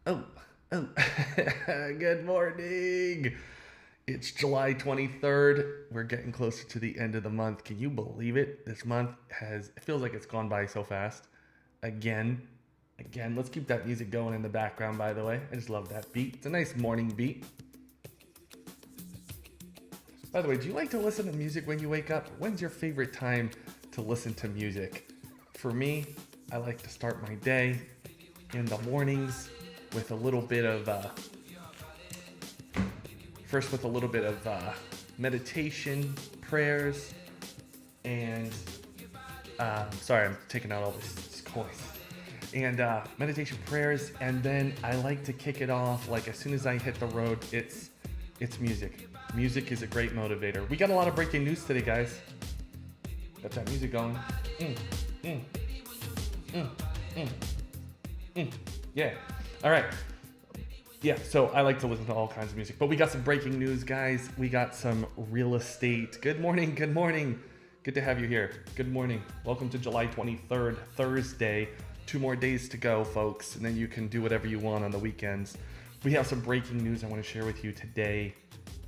Oh, oh, good morning. It's July 23rd. We're getting closer to the end of the month. Can you believe it? This month it feels like it's gone by so fast. Again, let's keep that music going in the background, by the way. I just love that beat. It's a nice morning beat. By the way, do you like to listen to music when you wake up? When's your favorite time to listen to music? For me, I like to start my day in the mornings with a little bit of meditation, prayers, and sorry, I'm taking out all this coins. And meditation, prayers, and then I like to kick it off. Like as soon as I hit the road, it's music. Music is a great motivator. We got a lot of breaking news today, guys. Got that music going. Mm, mm, mm, mm, mm. Yeah. All right. Yeah, so I like to listen to all kinds of music. But we got some breaking news, guys. We got some real estate. Good morning, good morning. Good to have you here. Good morning. Welcome to July 23rd, Thursday. 2 more days to go, folks, and then you can do whatever you want on the weekends. We have some breaking news I want to share with you today.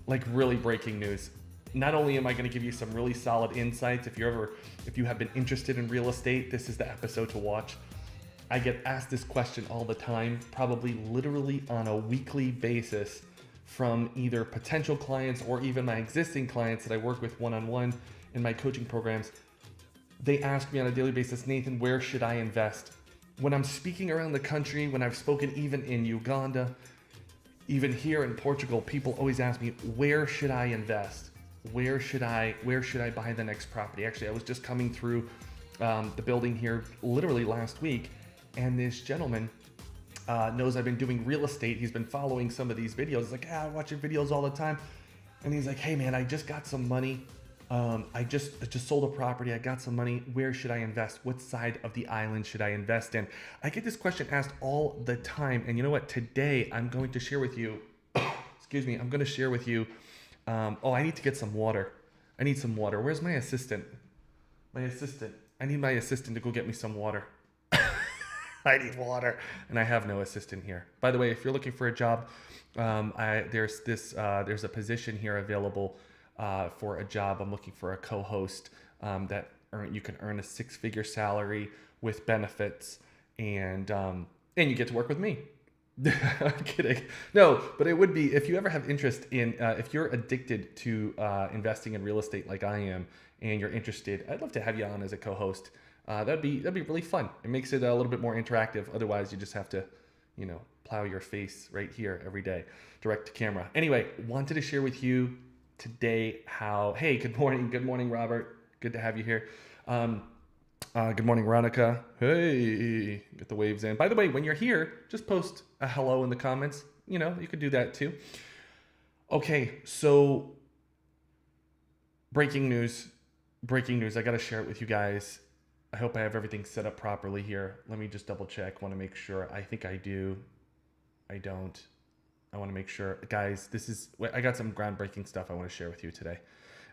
Like really breaking news. Not only am I going to give you some really solid insights, if you have been interested in real estate, this is the episode to watch. I get asked this question all the time, probably literally on a weekly basis from either potential clients or even my existing clients that I work with one-on-one in my coaching programs. They ask me on a daily basis, Nathan, where should I invest? When I'm speaking around the country, when I've spoken even in Uganda, even here in Portugal, people always ask me, where should I invest? Where should I buy the next property? Actually, I was just coming through the building here literally last week, and this gentleman knows I've been doing real estate. He's been following some of these videos. He's like, I watch your videos all the time. And he's like, hey man, I just got some money. I just sold a property. I got some money. Where should I invest? What side of the island should I invest in? I get this question asked all the time. And you know what? Today I'm going to share with you, excuse me, I'm going to share with you, I need to get some water. I need some water. Where's my assistant? I need my assistant to go get me some water. I need water, and I have no assistant here. By the way, if you're looking for a job, there's a position here available for a job. I'm looking for a co-host you can earn a 6-figure salary with benefits, and you get to work with me. I'm kidding. No, but it would be if you ever have interest in if you're addicted to investing in real estate like I am, and you're interested, I'd love to have you on as a co-host. That'd be really fun. It makes it a little bit more interactive. Otherwise, you just have to, plow your face right here every day, direct to camera. Anyway, wanted to share with you today hey, good morning, Robert. Good to have you here. Good morning, Ronica. Hey, get the waves in. By the way, when you're here, just post a hello in the comments. You could do that too. Okay, so breaking news. I got to share it with you guys. I hope I have everything set up properly here. Let me just double check. Want to make sure. I think I do. I don't. I want to make sure. Guys, I got some groundbreaking stuff I want to share with you today.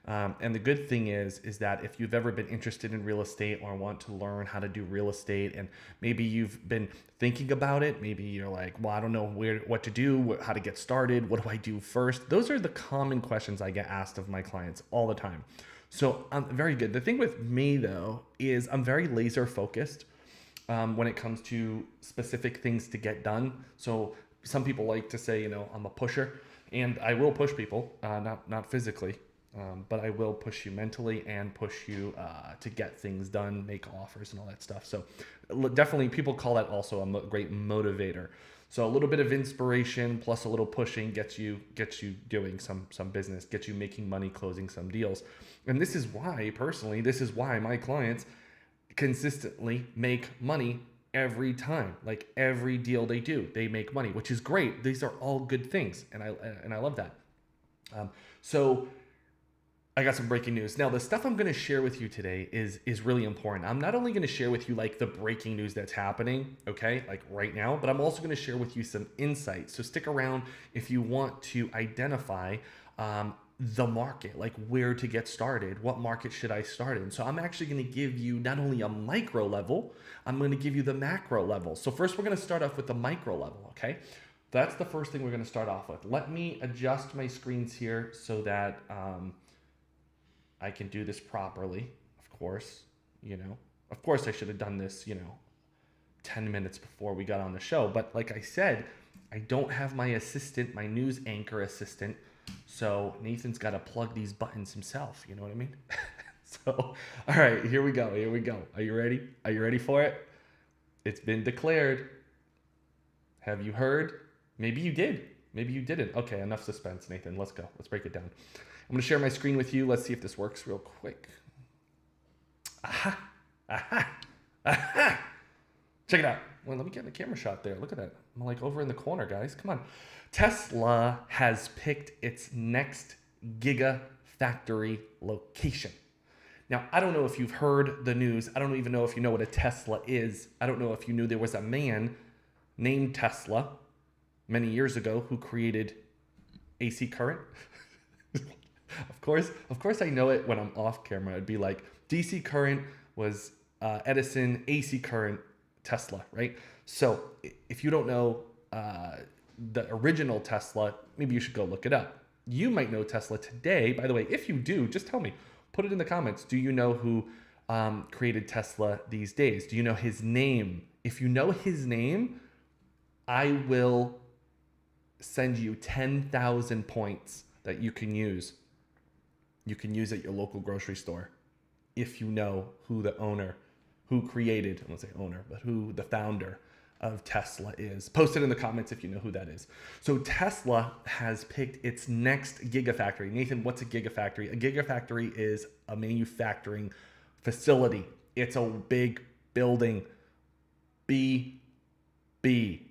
And the good thing is that if you've ever been interested in real estate or want to learn how to do real estate, and maybe you've been thinking about it, maybe you're like, well, I don't know what to do, how to get started, what do I do first? Those are the common questions I get asked of my clients all the time. So I'm very good. The thing with me though is I'm very laser focused when it comes to specific things to get done. So some people like to say, I'm a pusher, and I will push people, not physically, but I will push you mentally and push you to get things done, make offers and all that stuff. So definitely people call that also a great motivator. So a little bit of inspiration plus a little pushing gets you doing some business, gets you making money, closing some deals. And this is why my clients consistently make money every time. Like every deal they do, they make money, which is great. These are all good things, and I love that. So I got some breaking news. Now, the stuff I'm going to share with you today is really important. I'm not only going to share with you like the breaking news that's happening, okay, like right now, but I'm also going to share with you some insights. So stick around if you want to identify the market, like where to get started, what market should I start in. So I'm actually going to give you not only a micro level, I'm going to give you the macro level. So first we're going to start off with the micro level, okay? That's the first thing we're going to start off with. Let me adjust my screens here so that I can do this properly, of course, Of course I should have done this, 10 minutes before we got on the show. But like I said, I don't have my assistant, my news anchor assistant. So Nathan's got to plug these buttons himself. You know what I mean? So, all right, here we go. Are you ready? Are you ready for it? It's been declared. Have you heard? Maybe you did. Maybe you didn't. Okay, enough suspense, Nathan. Let's go. Let's break it down. I'm going to share my screen with you. Let's see if this works real quick. Aha. Aha. Aha. Check it out. Well, let me get in the camera shot there. Look at that. I'm like over in the corner, guys. Come on. Tesla has picked its next gigafactory location. Now, I don't know if you've heard the news. I don't even know if you know what a Tesla is. I don't know if you knew there was a man named Tesla many years ago who created AC current. Of course I know it when I'm off camera. It'd be like DC current was Edison, AC current Tesla, right? So if you don't know the original Tesla, maybe you should go look it up. You might know Tesla today. By the way, if you do, just tell me. Put it in the comments. Do you know who created Tesla these days? Do you know his name? If you know his name, I will send you 10,000 points that you can use. You can use at your local grocery store if you know who the owner, who created, I won't say owner, but who the founder of Tesla is. Post it in the comments if you know who that is. So Tesla has picked its next gigafactory. Nathan, what's a gigafactory? A gigafactory is a manufacturing facility. It's a big building. BB. It's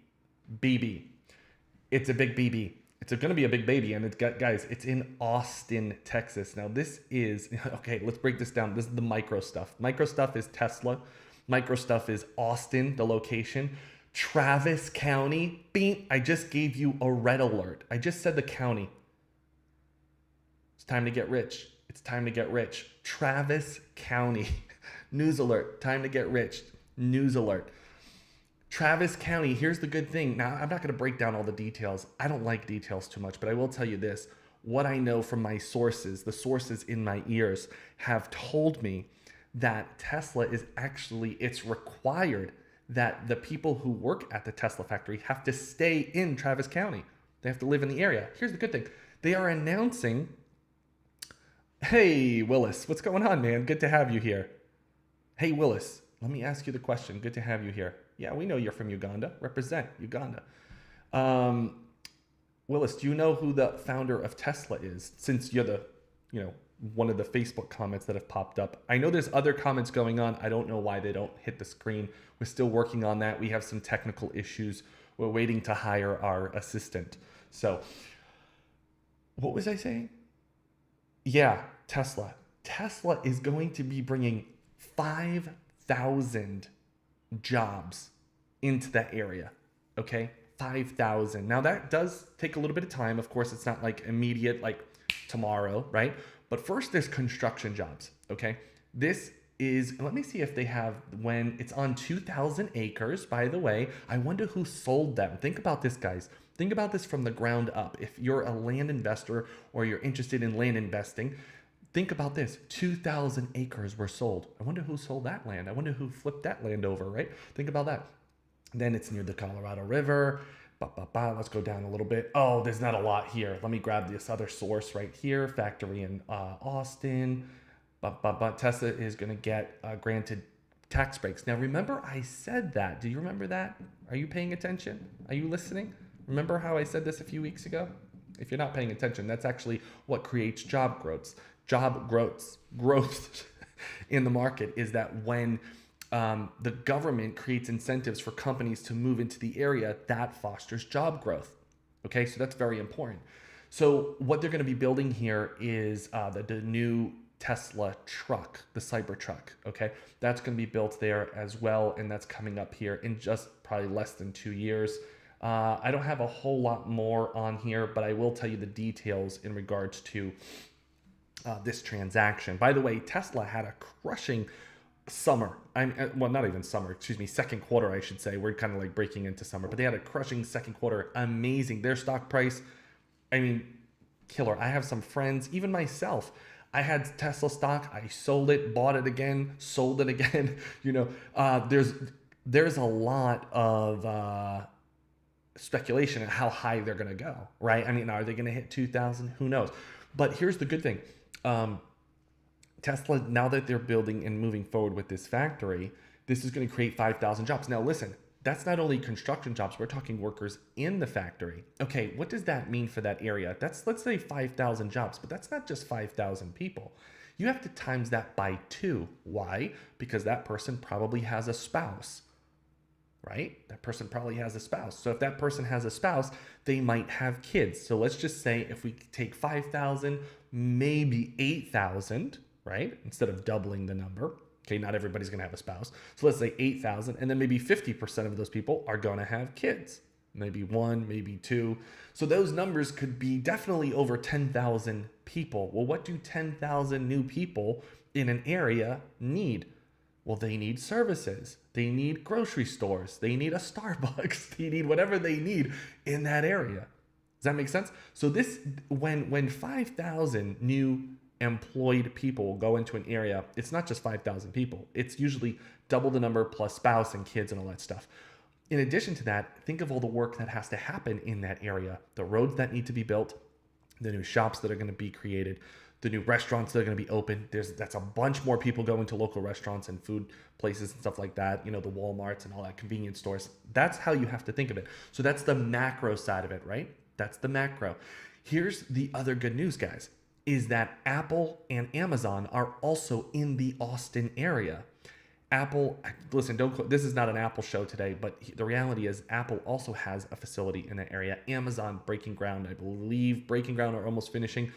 a big BB. It's going to be a big baby, and guys, it's in Austin, Texas. Now this is, okay, let's break this down. This is the micro stuff. Micro stuff is Tesla. Micro stuff is Austin, the location. Travis County, beep, I just gave you a red alert. I just said the county. It's time to get rich. It's time to get rich. Travis County, news alert, time to get rich, news alert. Travis County, here's the good thing. Now, I'm not going to break down all the details. I don't like details too much, but I will tell you this. What I know from my sources, the sources in my ears, have told me that Tesla is actually, it's required that the people who work at the Tesla factory have to stay in Travis County. They have to live in the area. Here's the good thing. They are announcing, hey, Willis, what's going on, man? Good to have you here. Hey, Willis, let me ask you the question. Good to have you here. Yeah, we know you're from Uganda. Represent Uganda. Willis, do you know who the founder of Tesla is? Since you're the, one of the Facebook comments that have popped up. I know there's other comments going on. I don't know why they don't hit the screen. We're still working on that. We have some technical issues. We're waiting to hire our assistant. So, what was I saying? Yeah, Tesla. Tesla is going to be bringing 5,000 jobs into that area, okay? 5,000. Now that does take a little bit of time. Of course, it's not like immediate, like tomorrow, right? But first there's construction jobs, okay? This is, let me see if they have, when it's on 2,000 acres, by the way. I wonder who sold them. Think about this, guys. Think about this from the ground up. If you're a land investor or you're interested in land investing, think about this. 2,000 acres were sold. I wonder who sold that land. I wonder who flipped that land over, right? Think about that. Then it's near the Colorado River. Let's go down a little bit. Oh, there's not a lot here. Let me grab this other source right here. Factory in Austin. Tesla is going to get granted tax breaks. Now, remember I said that. Do you remember that? Are you paying attention? Are you listening? Remember how I said this a few weeks ago? If you're not paying attention, that's actually what creates job growth. Job growth in the market is that when the government creates incentives for companies to move into the area, that fosters job growth. Okay, so that's very important. So what they're going to be building here is the new Tesla truck, the Cybertruck. Okay, that's going to be built there as well, and that's coming up here in just probably less than 2 years. I don't have a whole lot more on here, but I will tell you the details in regards to this transaction. By the way, Tesla had a crushing summer. Well, not even summer, excuse me, second quarter, I should say. We're kind of like breaking into summer, but they had a crushing second quarter. Amazing. Their stock price, I mean, killer. I have some friends, even myself. I had Tesla stock. I sold it, bought it again, sold it again. There's a lot of speculation on how high they're going to go, right? I mean, are they going to hit 2,000? Who knows? But here's the good thing. Tesla, now that they're building and moving forward with this factory, this is going to create 5,000 jobs. Now, listen, that's not only construction jobs. We're talking workers in the factory. Okay, what does that mean for that area? That's, let's say, 5,000 jobs, but that's not just 5,000 people. You have to times that by 2. Why? Because that person probably has a spouse, right? That person probably has a spouse. So if that person has a spouse, they might have kids. So let's just say if we take 5,000, maybe 8,000, right? Instead of doubling the number. Okay, not everybody's going to have a spouse. So let's say 8,000, and then maybe 50% of those people are going to have kids. Maybe 1, maybe 2. So those numbers could be definitely over 10,000 people. Well, what do 10,000 new people in an area need? Well, they need services. They need grocery stores. They need a Starbucks. They need whatever they need in that area. Does that make sense? So this, when 5,000 new employed people go into an area, it's not just 5,000 people. It's usually double the number plus spouse and kids and all that stuff. In addition to that, think of all the work that has to happen in that area, the roads that need to be built, the new shops that are going to be created, the new restaurants that are going to be open. That's a bunch more people going to local restaurants and food places and stuff like that, the Walmarts and all that, convenience stores. That's how you have to think of it. So that's the macro side of it, right? That's the macro. Here's the other good news, guys, is that Apple and Amazon are also in the Austin area. Apple, listen, this is not an Apple show today, but the reality is Apple also has a facility in that area. Amazon breaking ground, I believe, breaking ground or almost finishing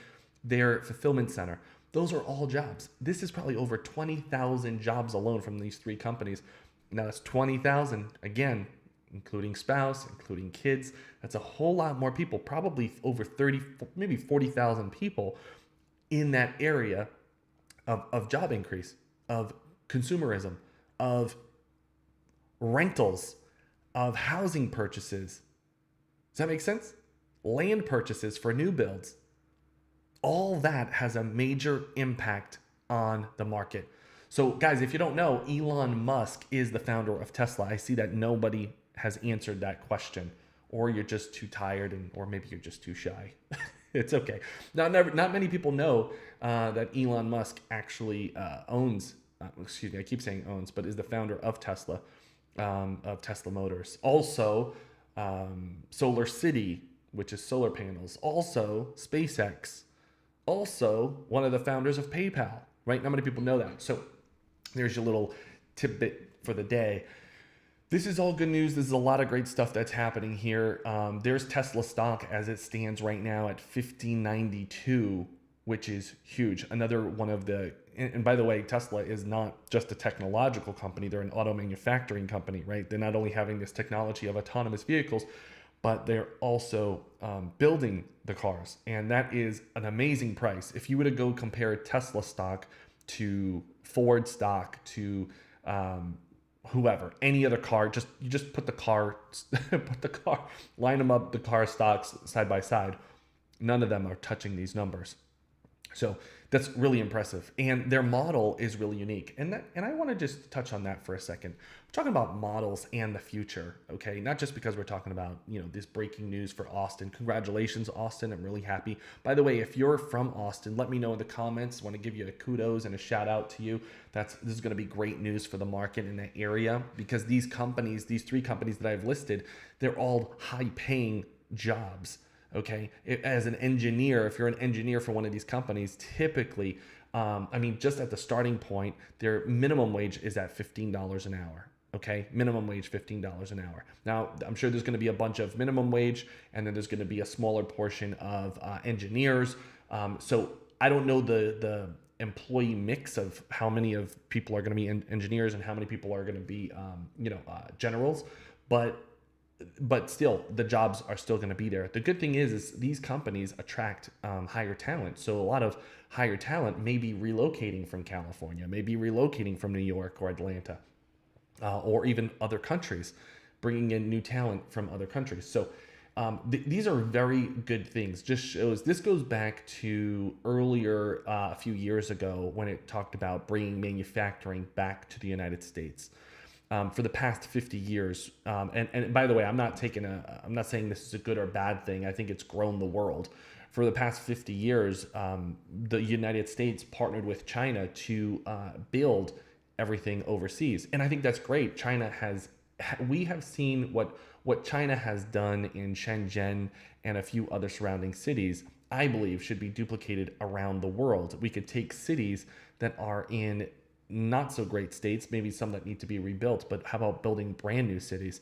their fulfillment center. Those are all jobs. This is probably over 20,000 jobs alone from these 3 companies. Now that's 20,000, again, including spouse, including kids. That's a whole lot more people, probably over 30, maybe 40,000 people in that area of job increase, of consumerism, of rentals, of housing purchases. Does that make sense? Land purchases for new builds. All that has a major impact on the market. So guys, if you don't know, Elon Musk is the founder of Tesla. I see that nobody has answered that question, or you're just too tired, or maybe you're just too shy. It's okay. Not many people know that Elon Musk actually owns, excuse me, I keep saying owns, but is the founder of Tesla, of Tesla Motors. Also, Solar City, which is solar panels. Also, SpaceX. Also, one of the founders of PayPal, right? Not many people know that. So there's your little tidbit for the day. This is all good news. This is a lot of great stuff that's happening here. There's Tesla stock as it stands right now at $15.92, which is huge. Another one of the, and by the way, Tesla is not just a technological company. They're an auto manufacturing company, right? They're not only having this technology of autonomous vehicles, but they're also building the cars. And that is an amazing price. If you were to go compare Tesla stock to Ford stock to whoever, any other car, you just put the car, line them up, the car stocks side by side. None of them are touching these numbers. So that's really impressive. And their model is really unique. And I want to just touch on that for a second. We're talking about models and the future, okay? Not just because we're talking about, this breaking news for Austin. Congratulations, Austin. I'm really happy. By the way, if you're from Austin, let me know in the comments. I want to give you a kudos and a shout out to you. This is going to be great news for the market in that area, because these 3 companies that I've listed, they're all high paying jobs. Okay, as an engineer, if you're an engineer for one of these companies, typically, just at the starting point, their minimum wage is at $15 an hour. Okay, minimum wage $15 an hour. Now, I'm sure there's going to be a bunch of minimum wage, and then there's going to be a smaller portion of engineers. So I don't know the employee mix of how many of people are going to be engineers and how many people are going to be, generals, but but still, the jobs are still going to be there. The good thing is these companies attract higher talent. So a lot of higher talent may be relocating from California, may be relocating from New York or Atlanta, or even other countries, bringing in new talent from other countries. So these are very good things. Just shows this goes back to earlier, a few years ago, when it talked about bringing manufacturing back to the United States. For the past 50 years, and by the way, I'm not saying this is a good or bad thing. I think it's grown the world. For the past 50 years, the United States partnered with China to build everything overseas, and I think that's great. We have seen what China has done in Shenzhen and a few other surrounding cities. I believe should be duplicated around the world. We could take cities that are in not so great states, maybe some that need to be rebuilt, but how about building brand new cities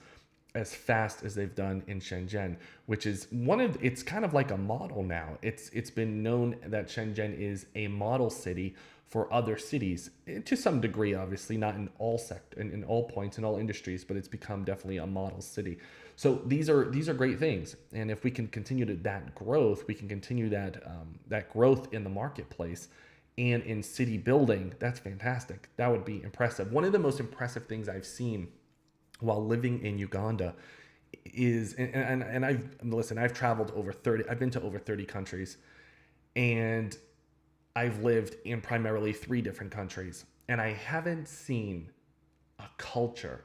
as fast as they've done in Shenzhen, which is it's kind of like a model now. It's been known that Shenzhen is a model city for other cities, to some degree, obviously not in in all points, in all industries, but it's become definitely a model city. So these are great things, and if we can continue that growth, we can continue that growth in the marketplace and in city building. That's fantastic. That would be impressive. One of the most impressive things I've seen while living in Uganda is, and I've traveled over 30, I've been to over 30 countries, and I've lived in primarily 3 different countries, and I haven't seen a culture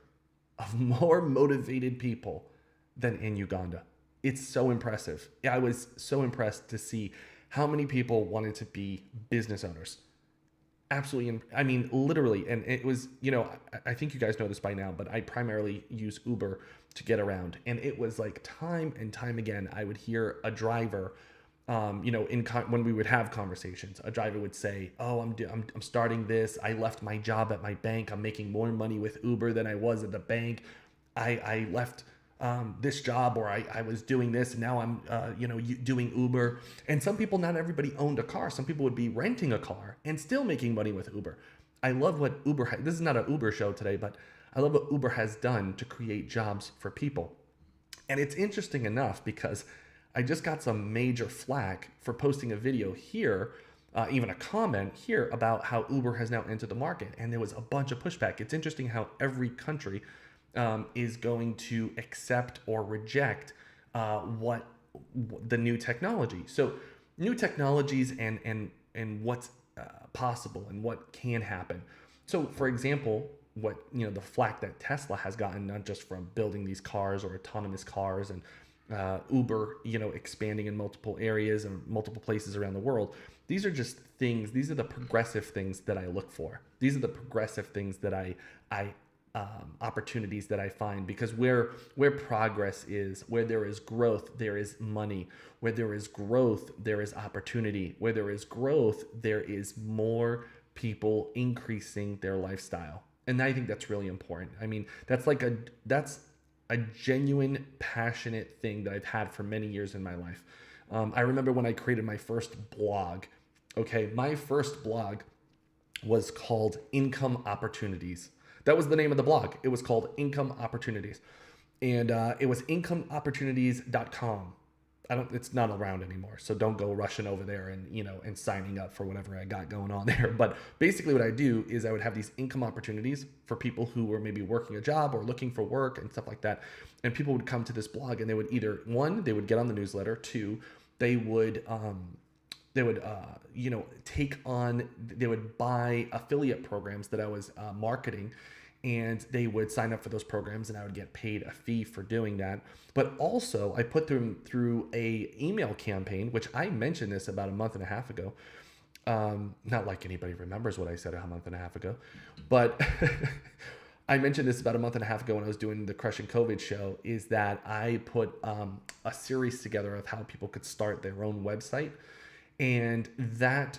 of more motivated people than in Uganda. It's so impressive. I was so impressed to see how many people wanted to be business owners. Absolutely. I mean, literally. And it was, I think you guys know this by now, but I primarily use Uber to get around. And it was like time and time again, I would hear a driver, when we would have conversations, a driver would say, "Oh, I'm starting this. I left my job at my bank. I'm making more money with Uber than I was at the bank. I left this job, or I was doing this, and now I'm doing Uber." And some people, not everybody owned a car. Some people would be renting a car and still making money with Uber. I love what this is not an Uber show today, but I love what Uber has done to create jobs for people. And it's interesting enough because I just got some major flack for posting a video here, even a comment here about how Uber has now entered the market, and there was a bunch of pushback. It's interesting how every country is going to accept or reject what the new technology. So new technologies and what's possible and what can happen. So for example, the flack that Tesla has gotten, not just from building these cars or autonomous cars, and Uber, expanding in multiple areas and multiple places around the world. These are just things. These are the progressive things that I look for. These are the progressive things that I opportunities that I find, because where progress is, where there is growth, there is money. Where there is growth, there is opportunity. Where there is growth, there is more people increasing their lifestyle. And I think that's really important. I mean, that's a genuine, passionate thing that I've had for many years in my life. I remember when I created my first blog. Okay, my first blog was called Income Opportunities. That was the name of the blog. It was called Income Opportunities. And it was incomeopportunities.com. It's not around anymore, so don't go rushing over there and signing up for whatever I got going on there. But basically what I do is I would have these income opportunities for people who were maybe working a job or looking for work and stuff like that. And people would come to this blog, and they would either, one, they would get on the newsletter. Two, they would buy affiliate programs that I was marketing, and they would sign up for those programs, and I would get paid a fee for doing that. But also I put them through a email campaign, which I mentioned this about a month and a half ago. Not like anybody remembers what I said a month and a half ago, but I mentioned this about a month and a half ago when I was doing the Crushing COVID show, is that I put a series together of how people could start their own website. And that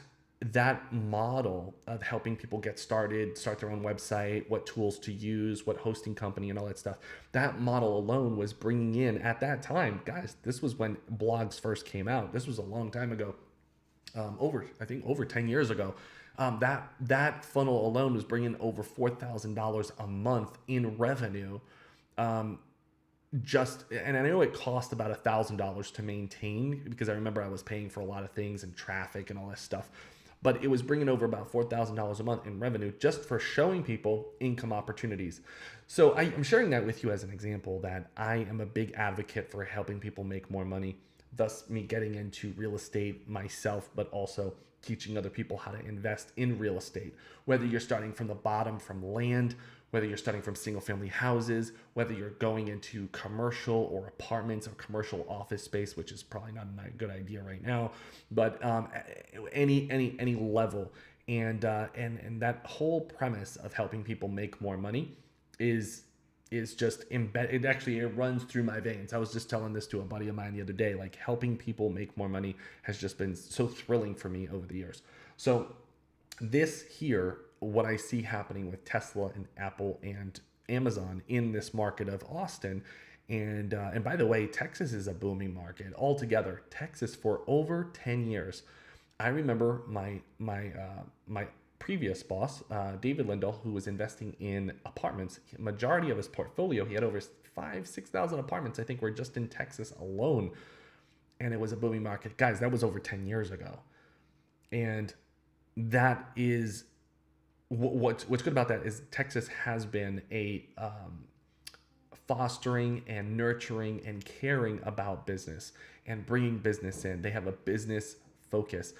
model of helping people get started, start their own website, what tools to use, what hosting company and all that stuff, that model alone was bringing in, at that time, guys, this was when blogs first came out. This was a long time ago, over 10 years ago. That funnel alone was bringing over $4,000 a month in revenue, and I know it cost about $1,000 to maintain, because I remember I was paying for a lot of things and traffic and all this stuff, but it was bringing over about $4,000 a month in revenue just for showing people income opportunities. So I'm sharing that with you as an example that I am a big advocate for helping people make more money, thus me getting into real estate myself, but also teaching other people how to invest in real estate, whether you're starting from the bottom from land, whether you're starting from single family houses, whether you're going into commercial or apartments or commercial office space, which is probably not a good idea right now, but any level. And that whole premise of helping people make more money is just embedded. It runs through my veins. I was just telling this to a buddy of mine the other day, like helping people make more money has just been so thrilling for me over the years. So this here, what I see happening with Tesla and Apple and Amazon in this market of Austin, and by the way, Texas is a booming market altogether. Texas for over 10 years. I remember my previous boss, David Lindahl, who was investing in apartments. Majority of his portfolio, he had over 6,000 apartments, I think, were just in Texas alone, and it was a booming market. Guys, that was over 10 years ago, and that is what's good about that is Texas has been a fostering and nurturing and caring about business and bringing business in. They have a business focus.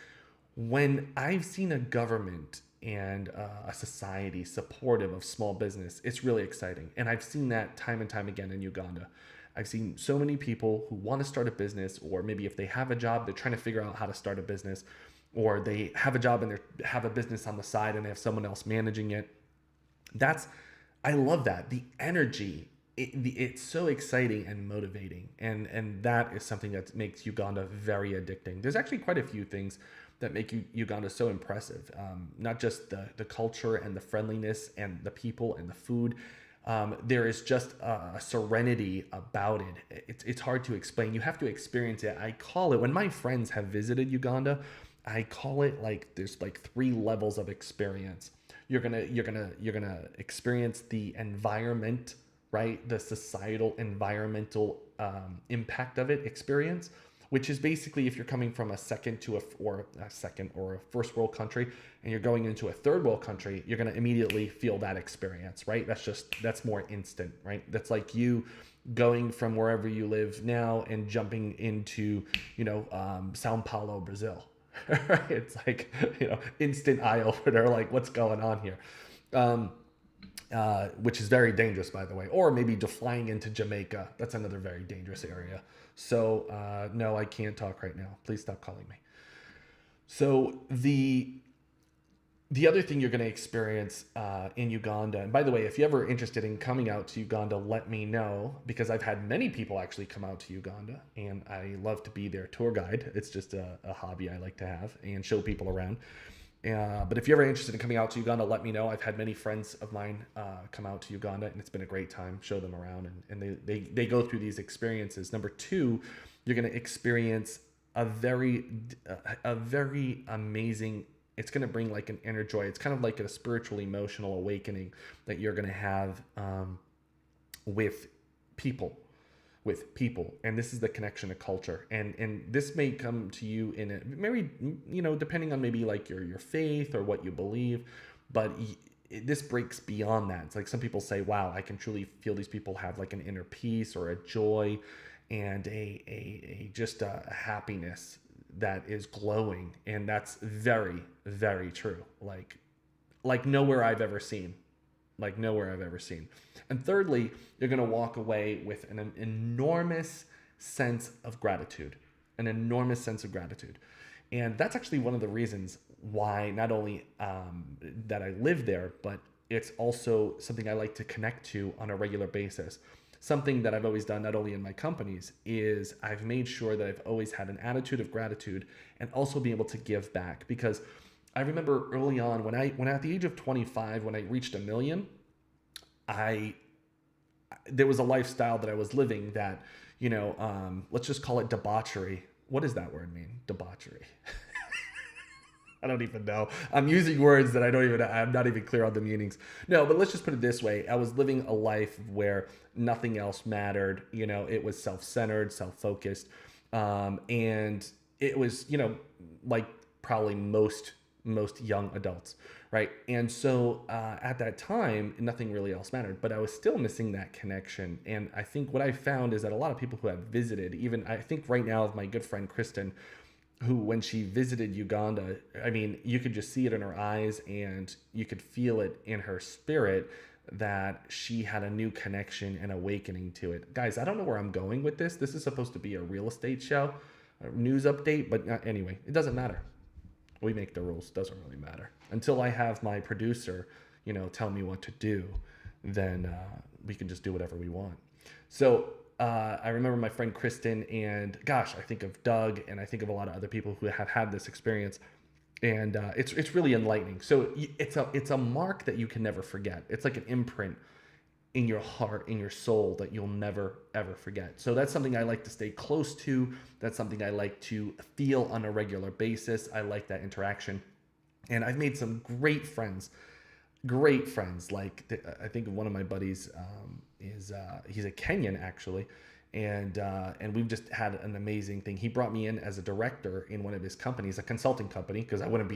When I've seen a government and a society supportive of small business, it's really exciting. And I've seen that time and time again in Uganda. I've seen so many people who want to start a business, or maybe if they have a job, they're trying to figure out how to start a business, or they have a job and they have a business on the side and they have someone else managing it. I love that. The energy, it's so exciting and motivating. And that is something that makes Uganda very addicting. There's actually quite a few things that make Uganda so impressive. Not just the culture and the friendliness and the people and the food. There is just a serenity about it. It's hard to explain. You have to experience it. I call it, when my friends have visited Uganda, I call it like there's like 3 levels of experience. You're gonna experience the environment, right? The societal environmental impact of it experience, which is basically if you're coming from a second or a first world country and you're going into a third world country, you're going to immediately feel that experience, right? That's more instant, right? That's like you going from wherever you live now and jumping into, Sao Paulo, Brazil. Right? It's like, instant eye opener, like what's going on here? Which is very dangerous, by the way. Or maybe flying into Jamaica. That's another very dangerous area. So no, I can't talk right now. Please stop calling me. So the other thing you're going to experience in Uganda, and by the way, if you're ever interested in coming out to Uganda, let me know, because I've had many people actually come out to Uganda, and I love to be their tour guide. It's just a hobby I like to have and show people around. But if you're ever interested in coming out to Uganda, let me know. I've had many friends of mine come out to Uganda, and it's been a great time. Show them around, and they go through these experiences. Number 2, you're going to experience a very amazing. It's going to bring like an inner joy. It's kind of like a spiritual, emotional awakening that you're going to have with people. And this is the connection to culture, and this may come to you in a very, depending on maybe like your faith or what you believe, but this breaks beyond that. It's like some people say, wow, I can truly feel these people have like an inner peace or a joy and a just a happiness that is glowing, and that's very, very true, like nowhere I've ever seen. And thirdly, you're going to walk away with an enormous sense of gratitude. And that's actually one of the reasons why not only that I live there, but it's also something I like to connect to on a regular basis. Something that I've always done, not only in my companies, is I've made sure that I've always had an attitude of gratitude and also be able to give back. Because I remember early on when at the age of 25, when I reached $1 million, there was a lifestyle that I was living that, let's just call it debauchery. What does that word mean? Debauchery. I don't even know. I'm using words that I'm not even clear on the meanings. No, but let's just put it this way. I was living a life where nothing else mattered. It was self-centered, self-focused. And it was, like probably most young adults, right? And so at that time, nothing really else mattered, but I was still missing that connection. And I think what I found is that a lot of people who have visited, even I think right now of my good friend Kristen, who when she visited Uganda, I mean, you could just see it in her eyes and you could feel it in her spirit that she had a new connection and awakening to it. Guys, I don't know where I'm going with this. This is supposed to be a real estate show, a news update, but anyway, it doesn't matter. We make the rules. Doesn't really matter. Until I have my producer, tell me what to do, then we can just do whatever we want. So I remember my friend Kristen, and gosh, I think of Doug, and I think of a lot of other people who have had this experience, and it's really enlightening. So it's a mark that you can never forget. It's like an imprint in your heart, in your soul, that you'll never ever forget. So that's something I like to stay close to. That's something I like to feel on a regular basis. I like that interaction, and I've made some great friends. Like I think one of my buddies is he's a Kenyan actually, and we've just had an amazing thing. He brought me in as a director in one of his companies, a consulting company, because I wouldn't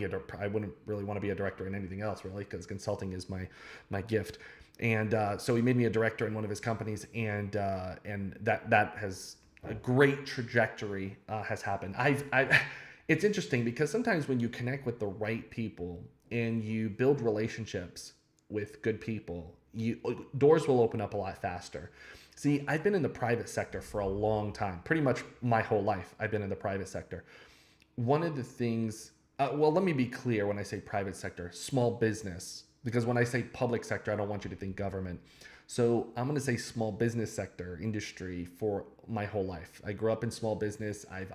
really want to be a director in anything else really, because consulting is my gift. And so he made me a director in one of his companies, and that has a great trajectory has happened. It's interesting because sometimes when you connect with the right people and you build relationships with good people, doors will open up a lot faster. See, I've been in the private sector for a long time, pretty much my whole life. I've been in the private sector. One of the things, well, let me be clear when I say private sector, small business, because when I say public sector, I don't want you to think government. So I'm going to say small business sector, industry for my whole life. I grew up in small business. I've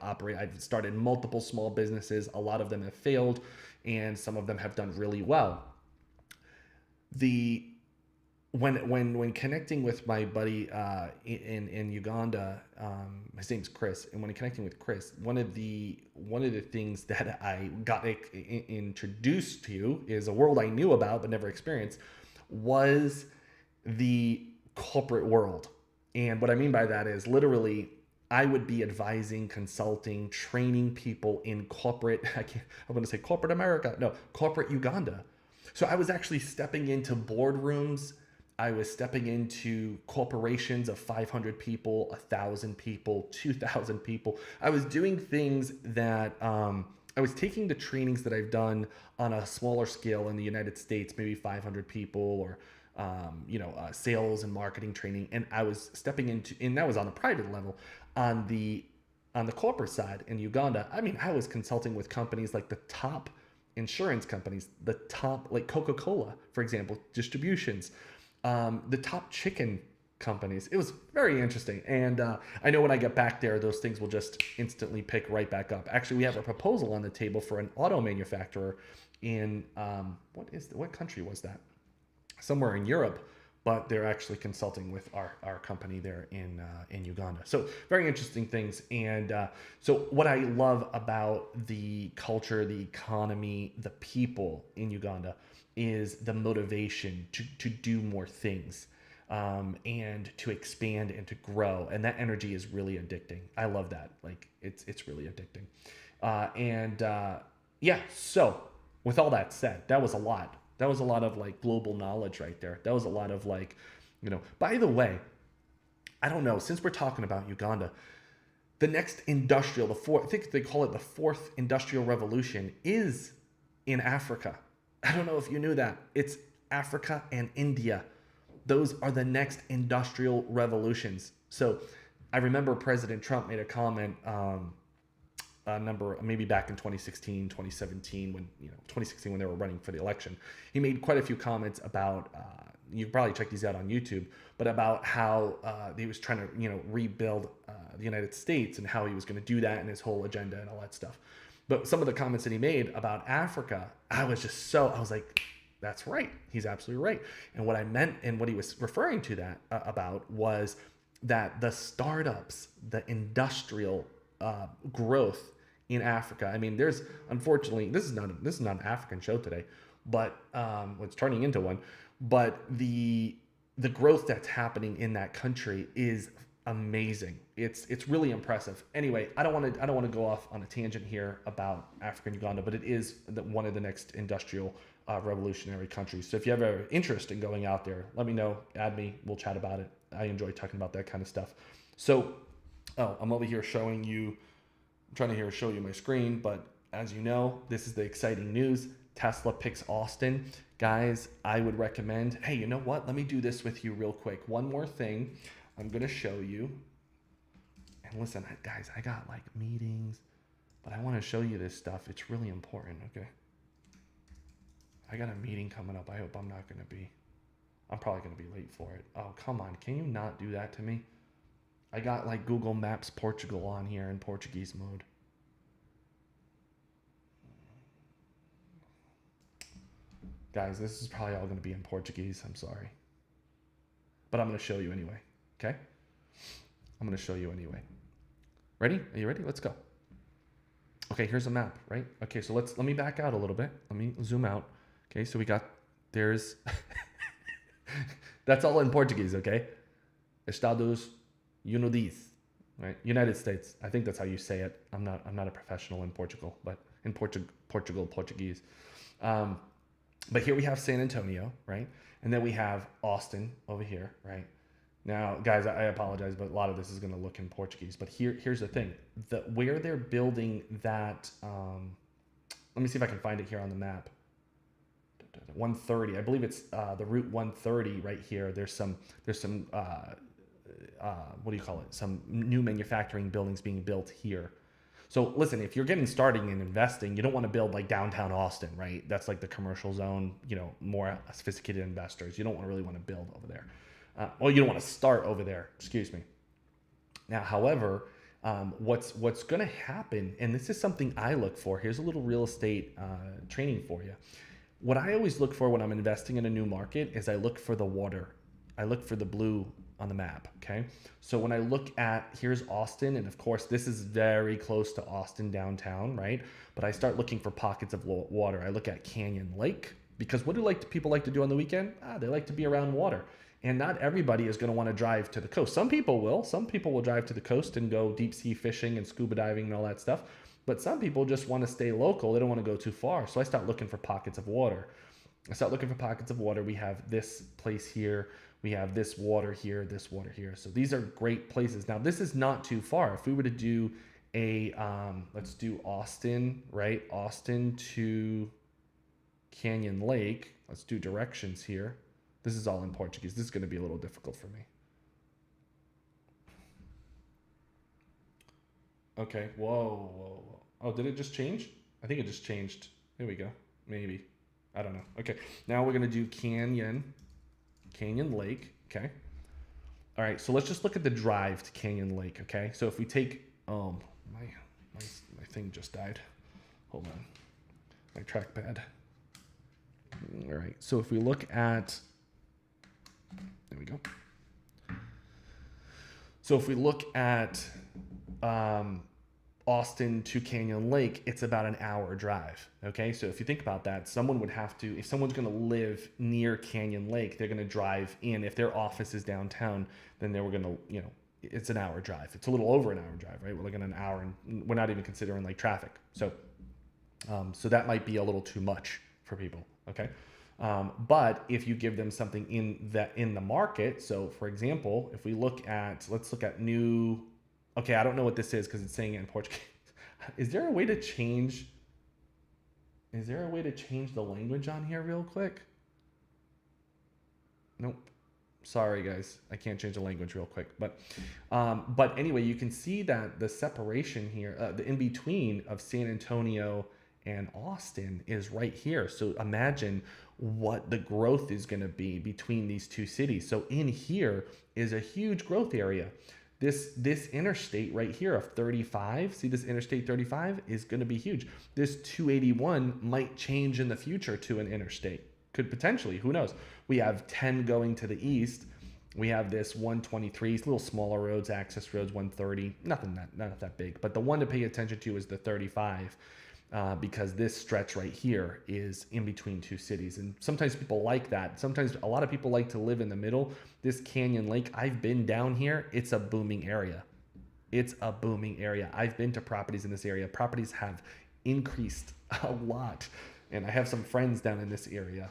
started multiple small businesses. A lot of them have failed, and some of them have done really well. When connecting with my buddy in Uganda, his name's Chris, and when connecting with Chris, one of the things that I got introduced to is a world I knew about but never experienced, was the corporate world. And what I mean by that is literally I would be advising, consulting, training people in corporate, I'm going to say corporate America, no, corporate Uganda. So I was actually stepping into boardrooms. I was stepping into corporations of 500 people, 1,000 people, 2,000 people. I was doing things that I was taking the trainings that I've done on a smaller scale in the United States, maybe 500 people, or sales and marketing training, and I was stepping into, and that was on the private level. On the corporate side in Uganda, I mean, I was consulting with companies like the top insurance companies, the top, like Coca-Cola, for example, distributions, the top chicken companies. It was very interesting. And I know when I get back there, those things will just instantly pick right back up. Actually, we have a proposal on the table for an auto manufacturer in, what country was that? Somewhere in Europe, but they're actually consulting with our company there in Uganda. So very interesting things. And so what I love about the culture, the economy, the people in Uganda is the motivation to do more things, and to expand and to grow. And that energy is really addicting. I love that. Like it's really addicting. So with all that said, that was a lot. That was a lot of like global knowledge right there. That was a lot of like, by the way, I don't know, since we're talking about Uganda, the next I think they call it the fourth industrial revolution, is in Africa. I don't know if you knew that. It's Africa and India. Those are the next industrial revolutions. So I remember President Trump made a comment, maybe back in 2016, 2017, when 2016 when they were running for the election. He made quite a few comments about, you can probably check these out on YouTube, but about how he was trying to rebuild the United States, and how he was going to do that, and his whole agenda and all that stuff. But some of the comments that he made about Africa, I was like, that's right. He's absolutely right. And what I meant, and what he was referring to that about, was that the startups, the industrial growth in Africa. I mean, there's unfortunately this is not an African show today, but it's turning into one. But the growth that's happening in that country is amazing. It's really impressive. Anyway, I don't want to go off on a tangent here about Africa and Uganda, but it is one of the next industrial revolutionary countries. So if you have an interest in going out there, let me know. Add me. We'll chat about it. I enjoy talking about that kind of stuff. So, I'm over here showing you. I'm trying to here show you my screen, but as you know, this is the exciting news. Tesla picks Austin. Guys, I would recommend, hey, you know what? Let me do this with you real quick. One more thing I'm going to show you. And listen, guys, I got like meetings, but I want to show you this stuff. It's really important, okay? I got a meeting coming up. I hope I'm not going to be. I'm probably going to be late for it. Oh, come on. Can you not do that to me? I got like Google Maps Portugal on here in Portuguese mode. Guys, this is probably all going to be in Portuguese. I'm sorry. But I'm going to show you anyway. Okay? I'm going to show you anyway. Ready? Are you ready? Let's go. Okay, here's a map, right? Okay, so let me back out a little bit. Let me zoom out. Okay, so there's that's all in Portuguese, okay? Estados Unidos, right? United States. I think that's how you say it. I'm not a professional in Portugal, but in Portugal, Portuguese. But here we have San Antonio, right? And then we have Austin over here, right? Now, guys, I apologize, but a lot of this is going to look in Portuguese. But here's the thing: where they're building that. Let me see if I can find it here on the map. 130, I believe it's the Route 130 right here. There's some what do you call it? Some new manufacturing buildings being built here. So listen, if you're getting started in investing, you don't want to build like downtown Austin, right? That's like the commercial zone, more sophisticated investors. You don't really want to build over there. You don't want to start over there, excuse me. Now, however, what's going to happen, and this is something I look for. Here's a little real estate training for you. What I always look for when I'm investing in a new market is I look for the water. I look for the blue on the map, okay? So when I look at, here's Austin, and of course this is very close to Austin downtown, right? But I start looking for pockets of water. I look at Canyon Lake, because what do people like to do on the weekend? They like to be around water. And not everybody is gonna wanna drive to the coast. Some people will. Some people will drive to the coast and go deep sea fishing and scuba diving and all that stuff. But some people just wanna stay local. They don't wanna go too far. So I start looking for pockets of water. We have this place here. We have this water here, this water here. So these are great places. Now, this is not too far. If we were to do let's do Austin, right? Austin to Canyon Lake. Let's do directions here. This is all in Portuguese. This is going to be a little difficult for me. Okay. Whoa. Oh, did it just change? I think it just changed. Here we go. Maybe. I don't know. Okay. Now we're going to do Canyon Lake. Okay. All right. So let's just look at the drive to Canyon Lake. Okay. So if we take, my thing just died. Hold on. My trackpad. All right. So if we look at, there we go. So if we look at Austin to Canyon Lake, it's about an hour drive. Okay, so if you think about that, someone would have to, if someone's going to live near Canyon Lake, they're going to drive in. If their office is downtown, then they were going to, it's an hour drive. It's a little over an hour drive, right? We're looking at an hour, and we're not even considering like traffic. So, so that might be a little too much for people. Okay. But if you give them something in the market, so for example, if we let's look at new. Okay, I don't know what this is because it's saying it in Portuguese. Is there a way to change the language on here real quick? Nope. Sorry guys, I can't change the language real quick. But anyway, you can see that the separation here, the in between of San Antonio and Austin is right here. So imagine what the growth is going to be between these two cities. So in here is a huge growth area. This interstate right here of 35, see this interstate 35 is going to be huge. This 281 might change in the future to an interstate. Could potentially, who knows? We have 10 going to the east. We have this 123, little smaller roads, access roads, 130, not that big. But the one to pay attention to is the 35, because this stretch right here is in between two cities. And sometimes people like that. Sometimes a lot of people like to live in the middle. This Canyon Lake, I've been down here. It's a booming area. It's a booming area. I've been to properties in this area. Properties have increased a lot. And I have some friends down in this area.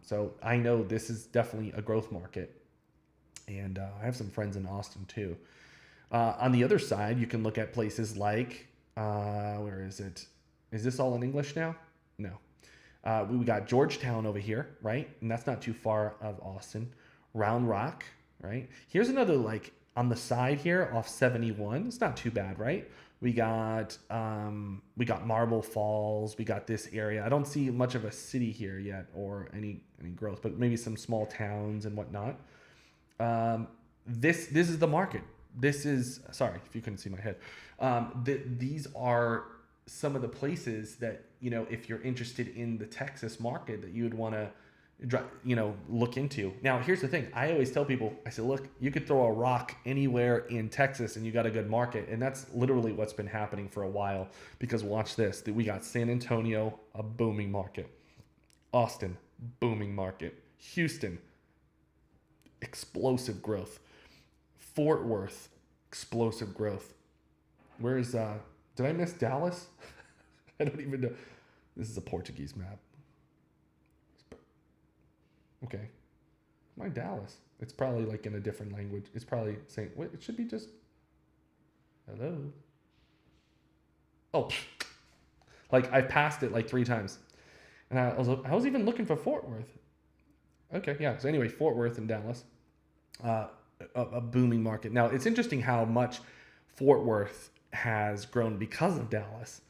So I know this is definitely a growth market. And I have some friends in Austin too. On the other side, you can look at places like, where is it? Is this all in English now? No. We got Georgetown over here, right? And that's not too far of Austin. Round Rock, right? Here's another, like, on the side here off 71. It's not too bad, right? We got Marble Falls. We got this area. I don't see much of a city here yet or any growth, but maybe some small towns and whatnot. This is the market. This is, sorry if you couldn't see my head. These are some of the places that, you know, if you're interested in the Texas market, that you would want to, you know, look into. Now, here's the thing. I always tell people, I say, look, you could throw a rock anywhere in Texas and you got a good market. And that's literally what's been happening for a while, because watch this. We got San Antonio, a booming market. Austin, booming market. Houston, explosive growth. Fort Worth, explosive growth. Where's, did I miss Dallas? I don't even know. This is a Portuguese map. Okay. My Dallas. It's probably like in a different language. It's probably saying, wait, it should be just, hello. Oh, like I passed it like 3 times. And I was even looking for Fort Worth. Okay, yeah. So anyway, Fort Worth and Dallas. A booming market. Now, it's interesting how much Fort Worth has grown because of Dallas.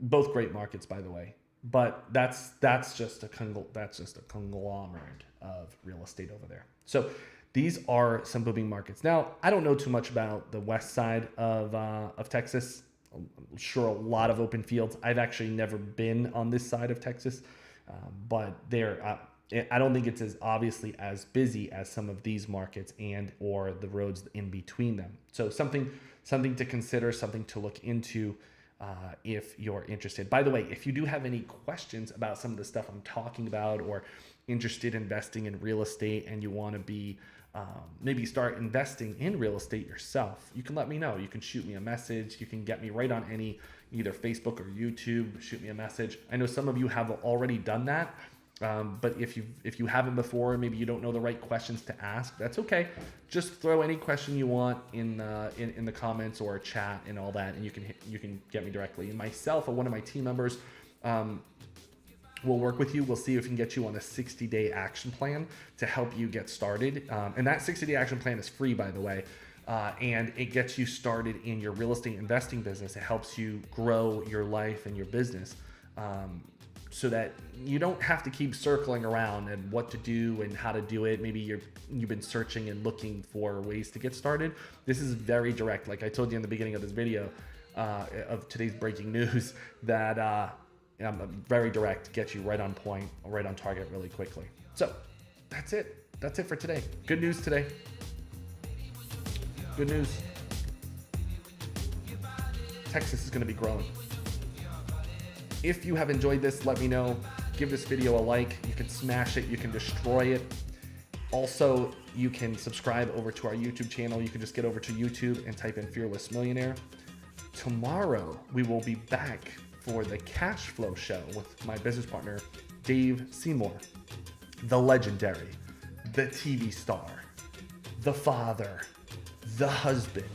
Both great markets, by the way. But that's just a conglomerate of real estate over there. So these are some booming markets. Now, I don't know too much about the west side of Texas. I'm sure a lot of open fields. I've actually never been on this side of Texas, but there. I don't think it's as obviously as busy as some of these markets and or the roads in between them. So something to consider, something to look into if you're interested. By the way, if you do have any questions about some of the stuff I'm talking about, or interested in investing in real estate and you want to be maybe start investing in real estate yourself, you can let me know. You can shoot me a message. You can get me right on any either Facebook or YouTube. Shoot me a message. I know some of you have already done that. But if you haven't before, maybe you don't know the right questions to ask, that's okay. Just throw any question you want in the comments or chat and all that, and you can get me directly. And myself or one of my team members will work with you. We'll see if we can get you on a 60-day action plan to help you get started. And that 60-day action plan is free, by the way. And it gets you started in your real estate investing business. It helps you grow your life and your business. So that you don't have to keep circling around and what to do and how to do it. Maybe you've been searching and looking for ways to get started. This is very direct. Like I told you in the beginning of this video, of today's breaking news, that I'm very direct, get you right on point, right on target really quickly. So that's it. That's it for today. Good news today. Good news. Texas is going to be growing. If you have enjoyed this, let me know. Give this video a like. You can smash it. You can destroy it. Also, you can subscribe over to our YouTube channel. You can just get over to YouTube and type in Fearless Millionaire. Tomorrow, we will be back for the Cash Flow Show with my business partner, Dave Seymour, the legendary, the TV star, the father, the husband,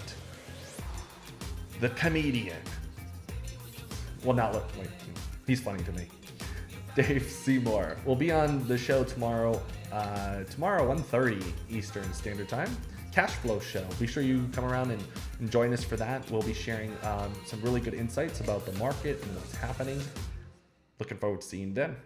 the comedian. Well, not look. Wait, he's funny to me. Dave Seymour will be on the show tomorrow. Tomorrow, 1:30 Eastern Standard Time. Cash Flow Show. Be sure you come around and join us for that. We'll be sharing some really good insights about the market and what's happening. Looking forward to seeing you then.